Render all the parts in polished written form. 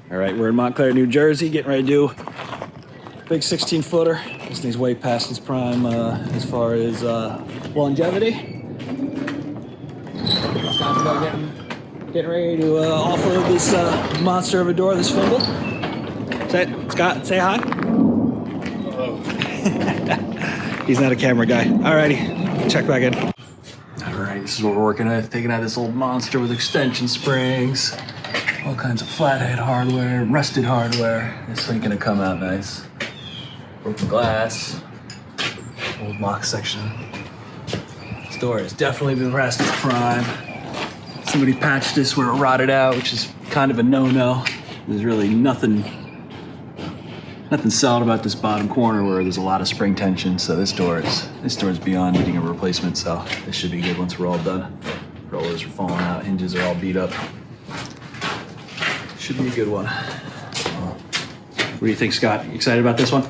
All right, we're in Montclair, New Jersey, getting ready to do big 16-footer. This thing's way past its prime as far as longevity. It's time to go getting ready to offload this monster of a door, this Fimbel. Scott, say hi. Hello. He's not a camera guy. Alrighty, check back in. All right, this is what we're working with. Taking out this old monster with extension springs, all kinds of flathead hardware, rusted hardware. This thing gonna come out nice. Broken glass, old lock section. This door has definitely been past its prime. Somebody patched this where it rotted out, which is kind of a no-no. There's really nothing solid about this bottom corner where there's a lot of spring tension. So this door is beyond needing a replacement. So this should be good once we're all done. Rollers are falling out, hinges are all beat up. Should be a good one. What do you think, Scott? You excited about this one?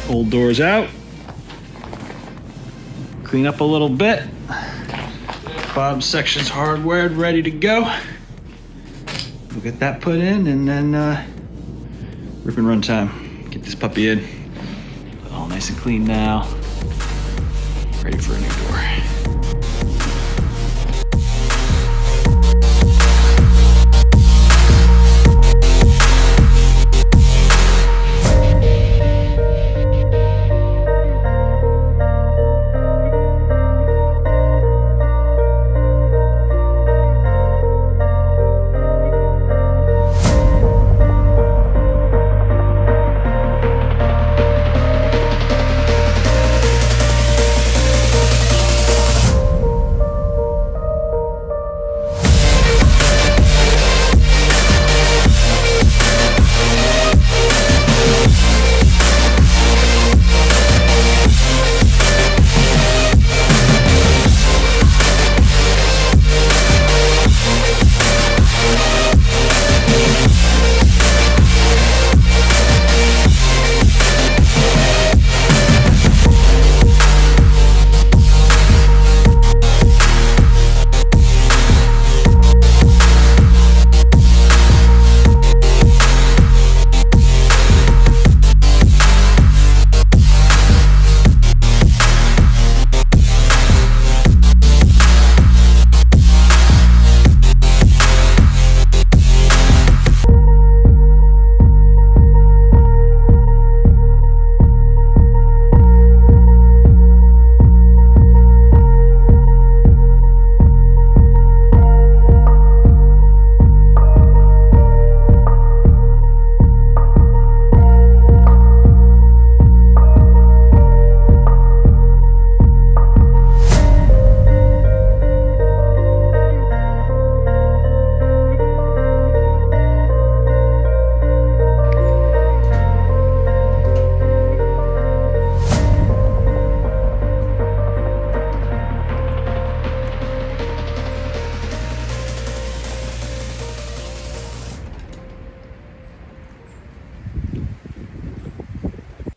Old doors out. Clean up a little bit. Bottom section's hardwired, ready to go. We'll get that put in and then rip and run time. Get this puppy in. All nice and clean now. Ready for a new door.